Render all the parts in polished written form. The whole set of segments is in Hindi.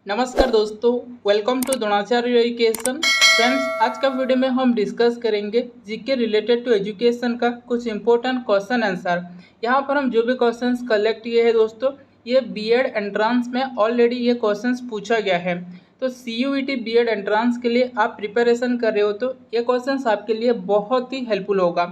नमस्कार दोस्तों, welcome to Dronacharya education. Friends, आज का वीडियो में हम डिस्कस करेंगे जीके रिलेटेड टू एजुकेशन का कुछ इंपॉर्टेंट क्वेश्चन आंसर। यहाँ पर हम जो भी क्वेश्चंस कलेक्ट किए हैं दोस्तों, ये बीएड एंट्रांस में ऑलरेडी ये क्वेश्चंस पूछा गया है। तो सीयूईटी बीएड एंट्रांस के लिए आप प्रिपरेशन कर रहे हो तो ये क्वेश्चंस आपके लिए बहुत ही हेल्पफुल होगा।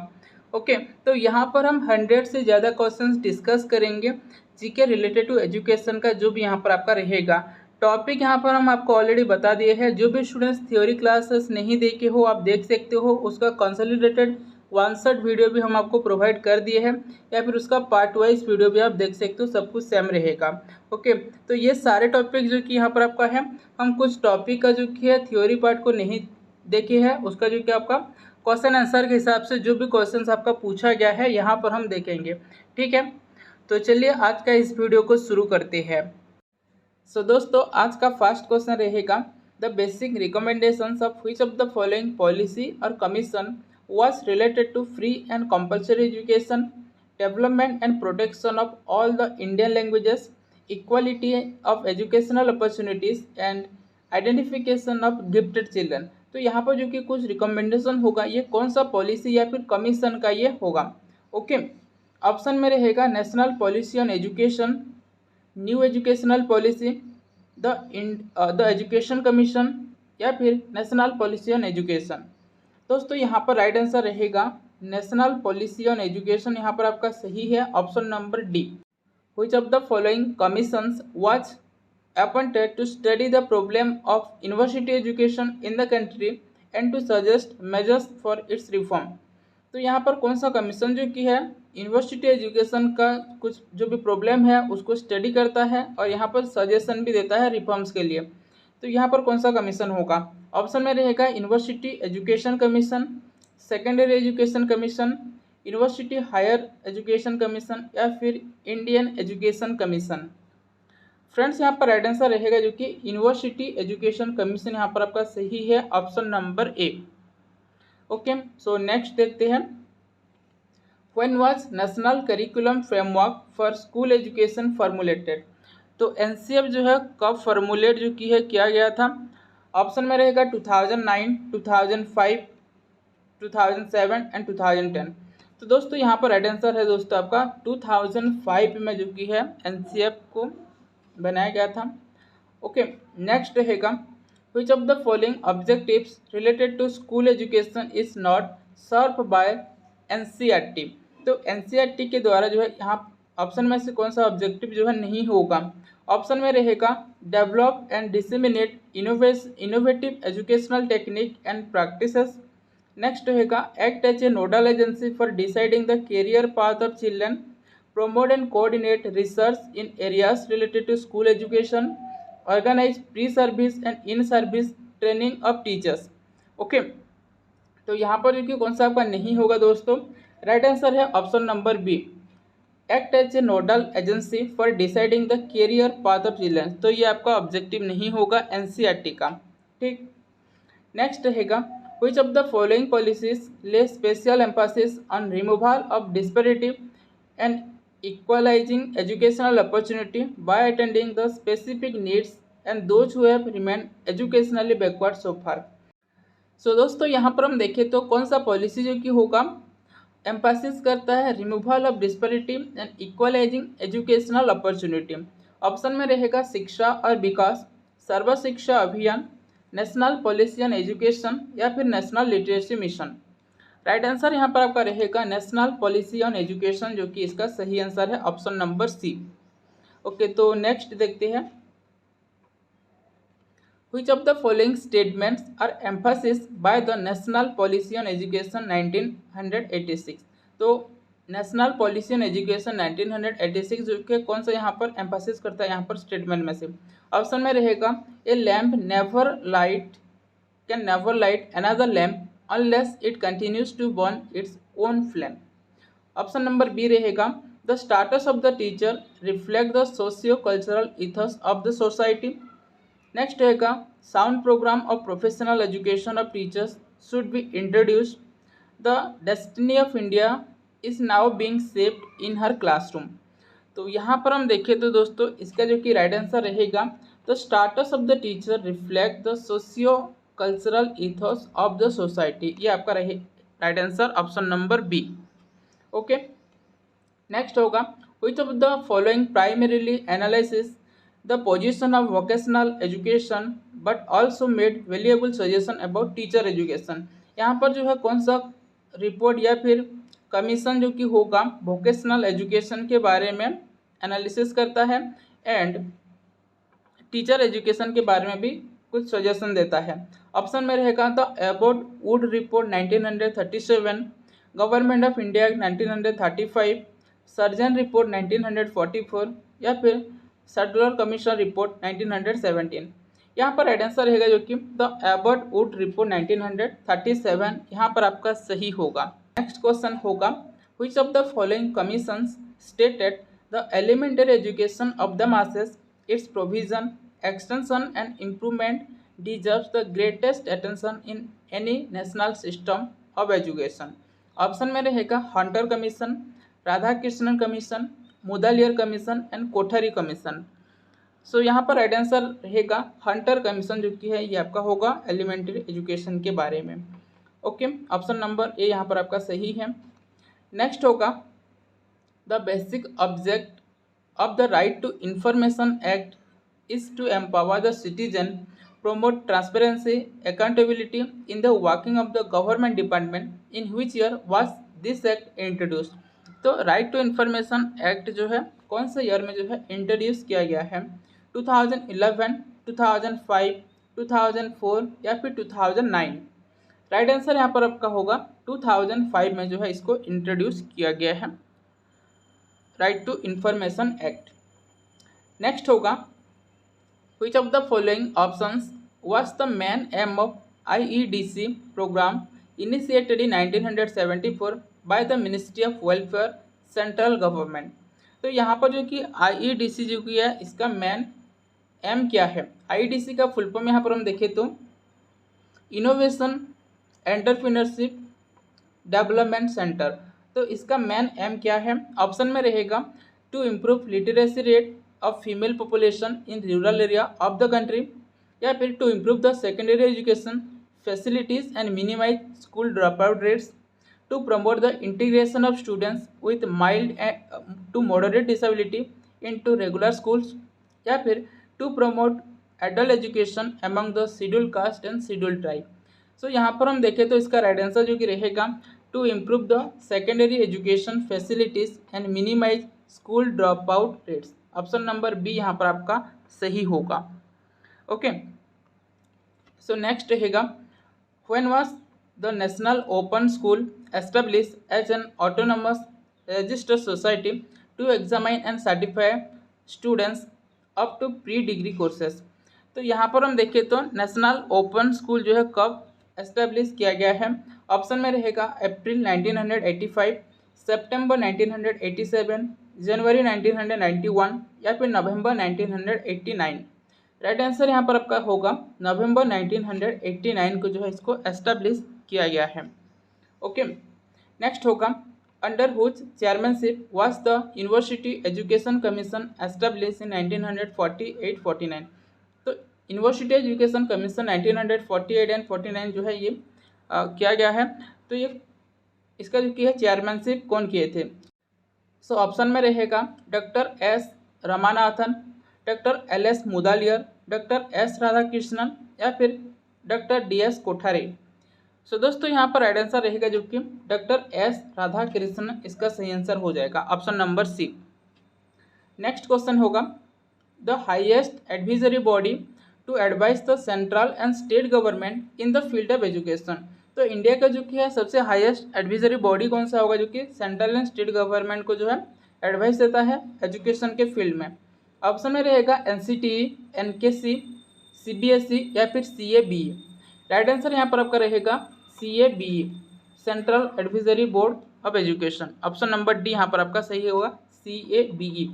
ओके, तो यहाँ पर हम 100 से ज़्यादा क्वेश्चंस डिस्कस करेंगे जीके रिलेटेड टू एजुकेशन का, जो भी यहाँ पर आपका रहेगा। टॉपिक यहाँ पर हम आपको ऑलरेडी बता दिए हैं। जो भी स्टूडेंट्स थ्योरी क्लासेस नहीं देखे हो आप देख सकते हो, उसका कंसोलिडेटेड 1 वीडियो भी हम आपको प्रोवाइड कर दिए हैं, या फिर उसका पार्ट वाइज वीडियो भी आप देख सकते हो, सब कुछ सेम रहेगा। ओके, तो ये सारे टॉपिक जो कि यहाँ पर आपका है, हम कुछ टॉपिक का जो कि है थ्योरी पार्ट को नहीं देखे हैं, उसका जो कि आपका क्वेश्चन आंसर के हिसाब से जो भी क्वेश्चंस आपका पूछा गया है यहाँ पर हम देखेंगे। ठीक है, तो चलिए आज का इस वीडियो को शुरू करते हैं। सो दोस्तों, आज का फर्स्ट क्वेश्चन रहेगा, the basic recommendations of which of the following policy और commission was related to free and compulsory education, development and protection of all the Indian languages, equality of educational opportunities and identification of gifted children. तो यहाँ पर जो कि कुछ रिकमेंडेशन होगा, ये कौन सा पॉलिसी या फिर कमीशन का ये होगा। ओके, ऑप्शन में रहेगा national policy on education, new educational policy, the education commission, या फिर नेशनल पॉलिसी ऑन एजुकेशन। दोस्तों यहाँ पर राइट आंसर रहेगा नेशनल पॉलिसी ऑन एजुकेशन। यहाँ पर आपका सही है option number D. Which of the following commissions was appointed to study the problem of university education in the country and to suggest measures for its reform. तो यहाँ पर कौन सा कमीशन जो कि है यूनिवर्सिटी एजुकेशन का कुछ जो भी प्रॉब्लम है उसको स्टडी करता है और यहाँ पर सजेशन भी देता है रिफॉर्म्स के लिए। तो यहाँ पर कौन सा कमीशन होगा। ऑप्शन में रहेगा university education commission, secondary education commission, university higher education commission, या फिर इंडियन एजुकेशन कमीशन। फ्रेंड्स यहाँ पर राइट आंसर रहेगा जो कि यूनिवर्सिटी एजुकेशन कमीशन यहाँ पर आपका सही है ऑप्शन नंबर ए। ओके, सो नेक्स्ट देखते हैं, when was national curriculum framework for school education formulated. तो एनसीएफ जो है कब फॉर्मुलेट जो की है किया गया था। ऑप्शन में रहेगा 2009, 2005, 2007 एंड 2010। तो दोस्तों यहाँ पर राइट आंसर है दोस्तों आपका 2005 में जो की है एनसीएफ को बनाया गया था। ओके, नेक्स्ट रहेगा, which of the following objectives related to school education is not served by NCERT। तो NCERT के द्वारा जो है यहाँ ऑप्शन में से कौन सा ऑब्जेक्टिव जो है नहीं होगा। ऑप्शन में रहेगा develop and disseminate innovative educational technique and practices. Next रहेगा act as a nodal agency for deciding the career path of children, promote and coordinate research in areas related to school education, organize pre-service and in-service training of teachers। Okay, तो यहाँ पर जो कि कौन सा आपका नहीं होगा दोस्तों, राइट आंसर है option number B, act as a nodal agency for deciding the career path of children. तो ये आपका ऑब्जेक्टिव नहीं होगा एनसीईआरटी का। ठीक, नेक्स्ट रहेगा, which of the following policies lay special emphasis on removal of disparity and equalizing educational opportunity by attending the specific needs and those who have remained educationally backward so far। सो दोस्तों यहाँ पर हम देखें तो कौन सा पॉलिसी जो कि होगा एम्फासिस करता है removal of disparity and equalising educational opportunity. Option में रहेगा शिक्षा और विकास, सर्व शिक्षा अभियान, नेशनल पॉलिसी ऑन एजुकेशन, या फिर national literacy mission. Right answer यहाँ पर आपका रहेगा नेशनल पॉलिसी ऑन एजुकेशन, जो कि इसका सही आंसर है ऑप्शन नंबर सी। ओके, तो नेक्स्ट देखते हैं, which of the following statements are emphasis by the national policy on education 1986। तो नेशनल पॉलिसी ऑन एजुकेशन 1986 जो कि कौन सा यहाँ पर एम्फासिस करता है यहाँ पर स्टेटमेंट में से। ऑप्शन में रहेगा a lamp never light can never light another lamp unless it continues to burn its own flame। Option number B रहेगा the status of the teacher reflect the socio cultural ethos of the society. Next रहेगा sound program of professional education of teachers should be introduced, the destiny of India is now being shaped in her classroom. तो यहाँ पर हम देखें तो दोस्तों इसका जो कि राइट आंसर रहेगा the status of the teacher reflect the socio cultural ethos of the society. ये आपका रहे right answer option number B. Okay, next होगा which of the following primarily analysis the position of vocational education but also made valuable suggestion about teacher education. यहाँ पर जो है कौन सा रिपोर्ट या फिर कमीशन जो कि होगा वोकेशनल एजुकेशन के बारे में एनालिसिस करता है एंड टीचर एजुकेशन के बारे में भी कुछ सजेशन देता है। ऑप्शन में रहेगा the Abbott would report 1937, government of India act 1935, surgeon report 1944 या फिर सडलर कमीशन रिपोर्ट 1917। यहाँ पर राइट आंसर रहेगा जो कि द एबोट वुड रिपोर्ट 1937 यहाँ पर आपका सही होगा। नेक्स्ट क्वेश्चन होगा which of the following commissions stated the elementary education of the masses, its provision, extension and improvement deserves the greatest attention in any national system of education। Option में रहेगा Hunter commission, Radhakrishnan commission, Mudaliar commission and Kothari commission. So यहाँ पर राइट आंसर रहेगा हंटर कमीशन जो कि है ये आपका होगा एलिमेंट्री एजुकेशन के बारे में। ओके, ऑप्शन नंबर ए यहाँ पर आपका सही है। नेक्स्ट होगा the basic object of the Right to Information Act is to empower the citizen, promote transparency, accountability in the working of the government department। In which year was this act introduced? तो राइट टू इन्फॉर्मेशन एक्ट जो है कौन से ईयर में जो है इंट्रोड्यूस किया गया है? 2011, 2005, 2004 या फिर 2009? राइट आंसर यहाँ पर आपका होगा 2005 में जो है इसको इंट्रोड्यूस किया गया है, right to information act. Next होगा which of the following options was the main aim of IEDC program initiated in 1974 by the ministry of welfare central government. तो यहाँ पर जो कि IEDC जो कि है इसका मेन एम क्या है? IEDC का फुल फॉर्म यहाँ पर हम देखें तो इनोवेशन एंटरप्रेन्योरशिप डेवलपमेंट सेंटर। तो इसका मेन एम क्या है? ऑप्शन में रहेगा to improve literacy rate of female population in rural area of the country या फिर to improve the secondary education facilities and minimise school drop out rates, to promote the integration of students with mild to moderate disability in to regular schools या फिर to promote adult education among the schedule caste and schedule tribe. So यहाँ पर हम देखें तो इसका राइट आंसर जो कि रहेगा to improve the secondary education facilities and minimise school drop out rates. Option number B यहाँ पर आपका सही होगा। ओके, सो नेक्स्ट रहेगा when was the national open school establish as an autonomous registered society to examine and certify students up to pre degree courses. तो यहाँ पर हम देखें तो नेशनल ओपन स्कूल जो है कब एस्टेब्लिश किया गया है? ऑप्शन में रहेगा अप्रैल 1985, सितंबर 1987, जनवरी 1991 या फिर नवंबर 1989। राइट आंसर यहाँ पर आपका होगा नवंबर 1989 को जो है इसको एस्टेब्लिश किया गया है। ओके, नेक्स्ट होगा under हुच chairmanship was the university education commission establish in 1948-49। तो यूनिवर्सिटी एजुकेशन कमीशन 1948 एंड 49 जो है ये किया गया है। तो ये इसका जो कि है चेयरमैनशिप कौन किए थे? सो ऑप्शन में रहेगा doctor S Ramanathan, doctor LS Mudaliar, doctor S Radhakrishnan या फिर डॉक्टर DS कोठारी। सो दोस्तों यहाँ पर राइट आंसर रहेगा जो कि डॉक्टर S राधाकृष्णन इसका सही आंसर हो जाएगा, option number C. Next question होगा the highest advisory body to advise the central and state government in the field of education. तो इंडिया का जो कि है सबसे हाईएस्ट एडवाइजरी बॉडी कौन सा होगा जो कि सेंट्रल एंड स्टेट गवर्नमेंट को जो है एडवाइस देता है एजुकेशन के फील्ड में? ऑप्शन में रहेगा NCTE, NKC, CBSE या फिर CABE। राइट आंसर यहाँ पर आपका रहेगा CABE, central advisory board of education. Option number D यहाँ पर आपका सही होगा CABE।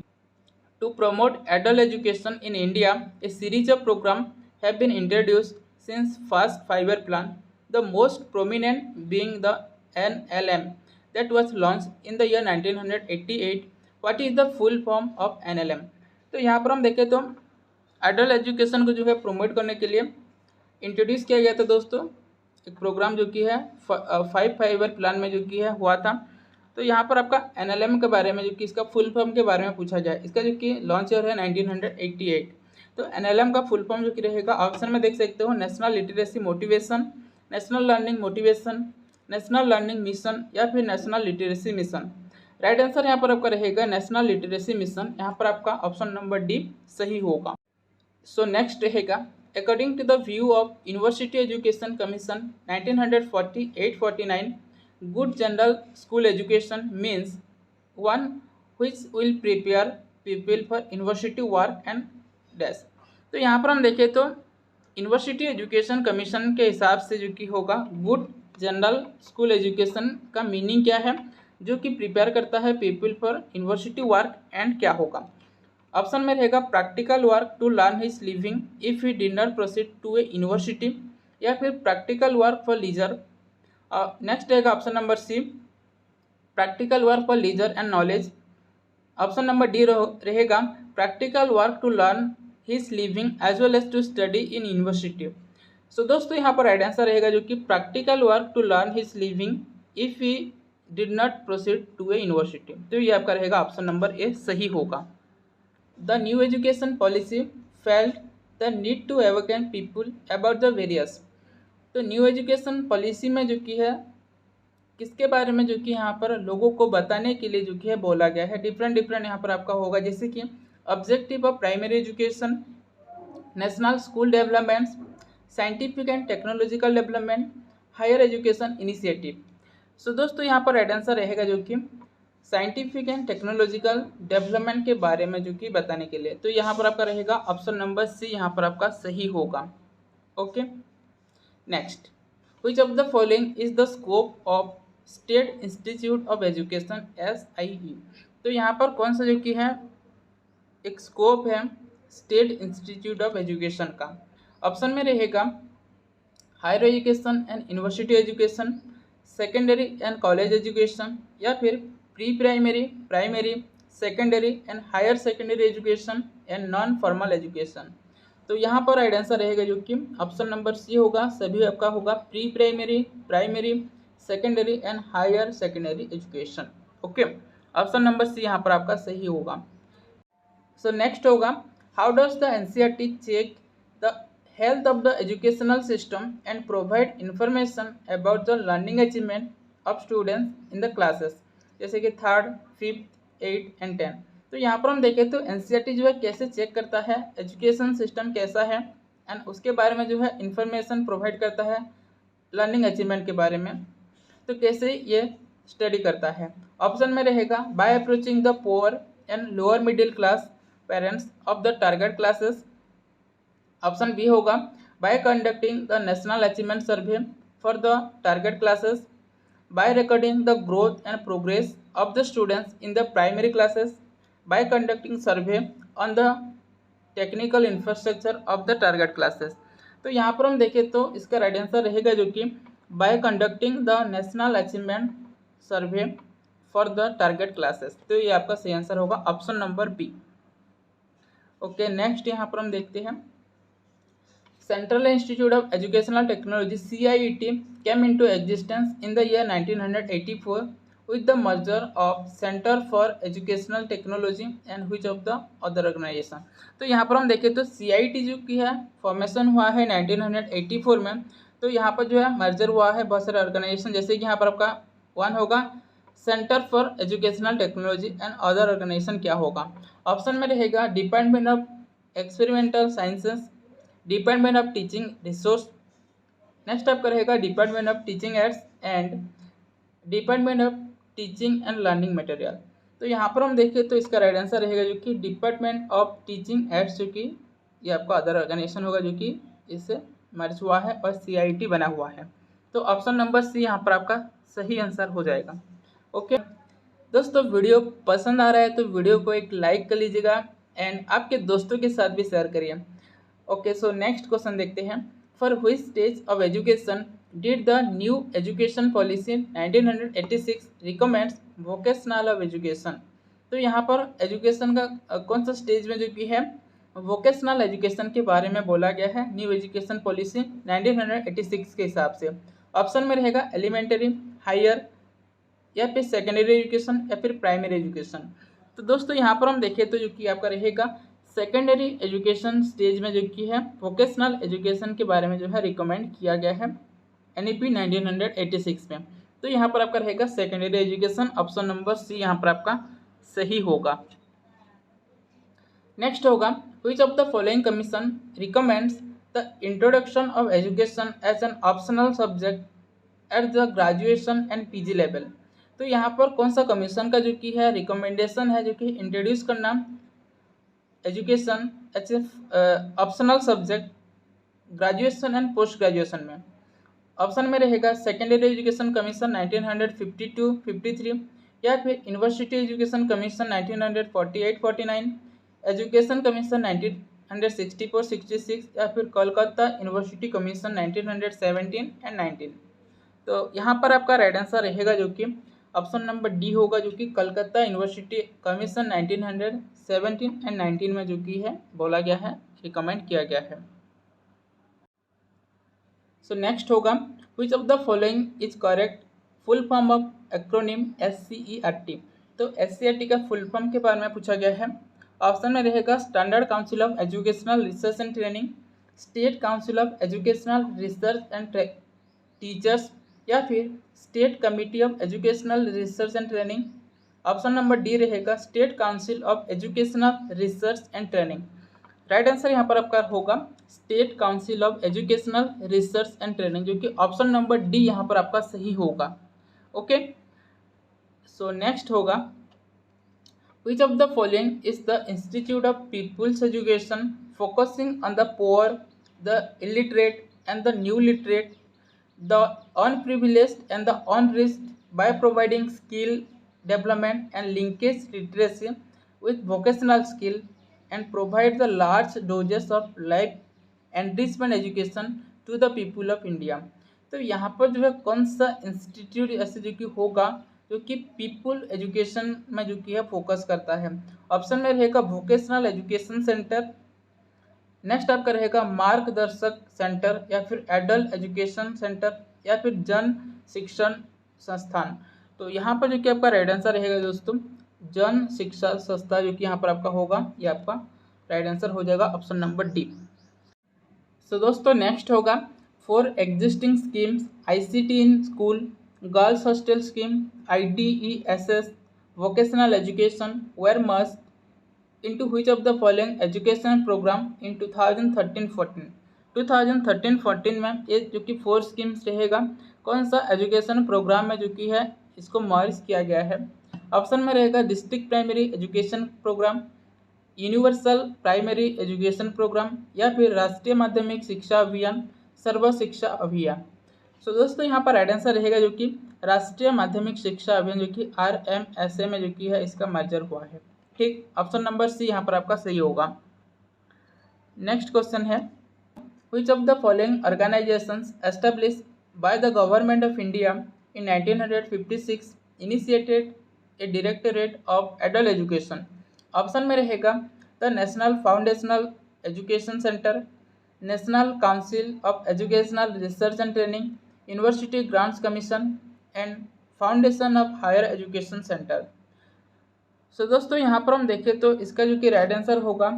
To promote adult education in India, a series of programs have been introduced since first 5-year plan, the most prominent being the NLM that was launched in the year 1988. What is the full form of NLM? तो यहाँ पर हम देखें तो एडल्ट एजुकेशन को जो है प्रोमोट करने के लिए इंट्रोड्यूस किया गया था दोस्तों, एक प्रोग्राम जो कि है 5 प्लान में जो कि है हुआ था। तो यहाँ पर आपका NLM के बारे में जो कि इसका फुल फॉर्म के बारे में पूछा जाए, इसका जो कि लॉन्च ईयर है 1988। तो NLM का फुल फॉर्म जो कि रहेगा, ऑप्शन में देख सकते हो, national literacy motivation, national learning motivation, national learning mission या फिर national literacy mission. Right answer यहाँ पर आपका रहेगा नेशनल लिटरेसी मिशन। यहाँ पर आपका ऑप्शन नंबर डी सही होगा। सो नेक्स्ट रहेगा, according to the view of university education commission 1948-49, good general school education means one which will prepare people for university work and dash। तो यहाँ पर हम देखें तो यूनिवर्सिटी एजुकेशन कमीशन के हिसाब से जो कि होगा, गुड जनरल स्कूल एजुकेशन का मीनिंग क्या है, जो कि प्रिपेयर करता है people for university work and क्या होगा। ऑप्शन में रहेगा practical work to learn his living if he did not proceed to a university, या फिर practical work for leisure. Next रहेगा option number C, practical work for leisure and knowledge. Option number D रहेगा practical work to learn his living as well as to study in university. So दोस्तों यहाँ पर राइट आंसर रहेगा जो कि practical work to learn his living if he did not proceed to a university. तो ये आपका रहेगा ऑप्शन नंबर ए सही होगा। The new education policy felt the need to awaken people about the various. तो न्यू एजुकेशन पॉलिसी में जो कि है किसके बारे में जो कि यहाँ पर लोगों को बताने के लिए जो कि है बोला गया है, डिफरेंट यहाँ पर आपका होगा, जैसे कि objective of primary education, national school developments, scientific and technological development, higher education initiative. So दोस्तों यहाँ पर राइट आंसर रहेगा जो कि साइंटिफिक एंड टेक्नोलॉजिकल डेवलपमेंट के बारे में जो कि बताने के लिए। तो यहाँ पर आपका रहेगा ऑप्शन नंबर सी यहाँ पर आपका सही होगा। Okay, next, which of the following is the scope of state institute of education SIE। तो यहाँ पर कौन सा जो कि है एक स्कोप है स्टेट इंस्टीट्यूट ऑफ एजुकेशन का। ऑप्शन में रहेगा higher education and university education, secondary and college education, या फिर pre primary, primary, secondary and higher secondary education and non formal education. तो यहाँ पर राइट आंसर रहेगा जो कि ऑप्शन नंबर सी होगा, सभी आपका होगा pre primary, primary, secondary and higher secondary education. Okay, option number C यहाँ पर आपका सही होगा। सो नेक्स्ट होगा, how does the NCERT check the health of the educational system and provide information about the learning achievement of students in the classes, जैसे कि 3rd, 5th, 8th and 10th। तो यहाँ पर हम देखें तो NCERT जो है कैसे चेक करता है एजुकेशन सिस्टम कैसा है एंड उसके बारे में जो है इंफॉर्मेशन प्रोवाइड करता है लर्निंग अचीवमेंट के बारे में। तो कैसे ये स्टडी करता है, ऑप्शन में रहेगा by approaching the poor and lower middle class parents of the target classes. Option B होगा by conducting the national achievement survey for the target classes, by recording the growth and progress of the students in the primary classes, by conducting survey on the technical infrastructure of the target classes. तो यहाँ पर हम देखें तो इसका राइट आंसर रहेगा जो कि by conducting the national achievement survey for the target classes. तो ये आपका सही आंसर होगा option number B. Okay, next यहाँ पर हम देखते हैं, central institute of educational technology CIET came into existence in the year 1984 with the merger of Center for Educational Technology and which of the other organization। तो यहाँ पर हम देखें तो CIET जो की है फॉर्मेशन हुआ है 1984 में। तो यहाँ पर जो है मर्जर हुआ है बहुत सारे ऑर्गेनाइजेशन, जैसे कि यहाँ पर आपका 1 होगा centre for educational technology and other organisation क्या होगा। ऑप्शन में रहेगा department of experimental sciences, department of teaching resource, next आपका रहेगा department of teaching aids and department of teaching and learning material. तो यहाँ पर हम देखें तो इसका राइट आंसर रहेगा जो कि डिपार्टमेंट ऑफ टीचिंग एड्स, जो कि ये आपका अदर ऑर्गेनाइजेशन होगा जो कि इससे मर्ज हुआ है और CIET बना हुआ है। तो ऑप्शन नंबर सी यहाँ पर आपका सही आंसर हो जाएगा। ओके दोस्तों, वीडियो पसंद आ रहा है तो वीडियो को एक लाइक कर लीजिएगा एंड आपके दोस्तों के साथ भी शेयर करिए। ओके, सो नेक्स्ट क्वेश्चन देखते हैं, for which stage of education did the new education policy 1986 recommends vocational of education. तो यहाँ पर एजुकेशन का कौन सा स्टेज में जो कि है वोकेशनल एजुकेशन के बारे में बोला गया है न्यू एजुकेशन पॉलिसी 1986 के हिसाब से। ऑप्शन में रहेगा एलिमेंट्री, हायर, या फिर सेकेंडरी एजुकेशन, या फिर प्राइमरी एजुकेशन। तो दोस्तों यहाँ पर हम देखें तो जो कि आपका रहेगा सेकेंडरी एजुकेशन स्टेज में जो कि है वोकेशनल एजुकेशन के बारे में जो है रिकमेंड किया गया है NEP 1986 में। तो यहाँ पर आपका रहेगा secondary education, option number C यहाँ पर आपका सही होगा। नेक्स्ट होगा which of the following commission recommends the introduction of education as an optional subject at the graduation and PG level। तो यहाँ पर कौन सा कमीशन का जो कि है रिकमेंडेशन है जो कि इंट्रोड्यूस करना education as a optional subject graduation and post graduation में। ऑप्शन में रहेगा सेकेंडरी एजुकेशन कमीशन 1952-53, या फिर university education commission 1948-49, education commission 1964-66, या फिर कोलकाता यूनिवर्सिटी कमीशन 1917 एंड 19। तो यहाँ पर आपका राइट आंसर रहेगा जो कि ऑप्शन नंबर डी होगा, जो कि कलकत्ता यूनिवर्सिटी कमीशन 1917 एंड 19 में जो कि है बोला गया है, रिकमेंड किया गया है। सो नेक्स्ट होगा which of the following is correct full form of acronym SCERT। तो SCERT का फुल फॉर्म के बारे में पूछा गया है। ऑप्शन में रहेगा standard council of educational research and training, state council of educational research and teachers, या फिर state committee of educational research and training. Option number D रहेगा state council of educational research and training. Right answer यहाँ पर आपका होगा state council of educational research and training, जो कि ऑप्शन नंबर डी यहाँ पर आपका सही होगा। ओके, सो नेक्स्ट होगा which of the following is the Institute of People's Education focusing on the poor, the illiterate and the new literate, the unprivileged and the unreached, by providing skill development and linkage literacy with vocational skill, and provide the large doses of life enrichment education to the people of India। तो यहाँ पर जो है कौन सा इंस्टीट्यूट ऐसे जो कि होगा जो कि पीपुल एजुकेशन में जो कि है फोकस करता है। ऑप्शन में रहेगा वोकेशनल एजुकेशन सेंटर, नेक्स्ट आपका रहेगा मार्गदर्शक सेंटर, या फिर एडल्ट एजुकेशन सेंटर, या फिर जन शिक्षण संस्थान। तो यहाँ पर जो कि आपका राइट आंसर रहेगा दोस्तों जन शिक्षा संस्था, जो कि यहाँ पर आपका होगा, ये आपका राइट आंसर हो जाएगा ऑप्शन नंबर डी। सो दोस्तों नेक्स्ट होगा for existing schemes ICT in school, girls hostel scheme, IDESS, vocational education were merged into which of the following education program in 2013-14। 2013-14 में ये जो कि 4 स्कीम्स रहेगा, कौन सा एजुकेशन प्रोग्राम में जो कि है इसको मर्ज किया गया है। ऑप्शन में रहेगा district primary education programme, universal primary education programme, या फिर राष्ट्रीय माध्यमिक शिक्षा अभियान, सर्व शिक्षा अभियान। सो दोस्तों यहाँ पर राइट आंसर रहेगा जो कि राष्ट्रीय माध्यमिक शिक्षा अभियान, जो कि RMSA में जो कि है इसका मर्जर हुआ है। ठीक, ऑप्शन नंबर सी यहाँ पर आपका सही होगा। नेक्स्ट क्वेश्चन है which of the following organizations established by the government of India in 1956 initiated a directorate of adult education। Option में रहेगा the national foundational education centre, national council of educational research and training, university grants commission and foundation of higher education centre. So दोस्तों यहाँ पर हम देखें तो इसका जो कि राइट आंसर होगा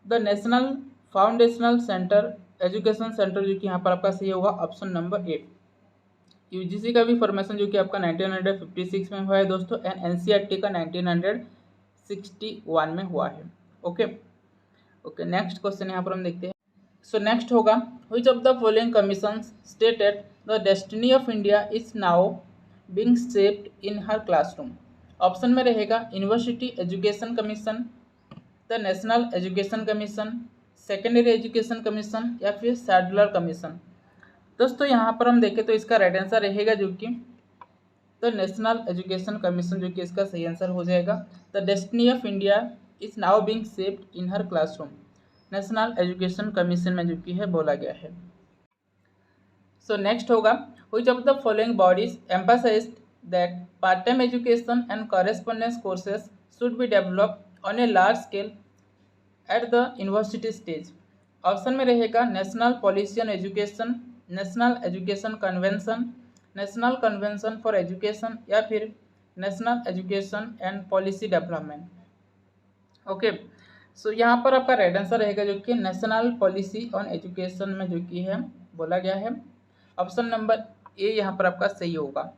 the national foundational centre education centre, जो कि यहाँ पर आपका सही होगा ऑप्शन नंबर 8। UGC का भी फॉर्मेशन जो कि आपका 1956 में हुआ है दोस्तों, एंड NCERT का 1961 में हुआ है। ओके, नेक्स्ट क्वेश्चन यहाँ पर हम देखते हैं। सो नेक्स्ट होगा which of the following commissions stated the destiny of India is now being shaped in her classroom। Option में रहेगा university education commission, the national education commission, secondary education commission, या फिर सैडलर कमीशन। दोस्तों यहाँ पर हम देखें तो इसका राइट आंसर रहेगा जो कि द नेशनल एजुकेशन कमीशन, जो कि इसका सही आंसर हो जाएगा। The destiny of India is now being shaped in her classroom, national education commission में जो कि है बोला गया है। सो नेक्स्ट होगा which of the following bodies emphasized that part-time education and correspondence courses should be developed on a large scale at the university stage. Option में रहेगा national policy on education, national education convention, national convention for education या फिर national education and policy development. Okay, so यहाँ पर आपका राइट आंसर रहेगा जो कि नेशनल पॉलिसी ऑन एजुकेशन में जो कि है बोला गया है। ऑप्शन नंबर ए यहाँ पर आपका सही होगा।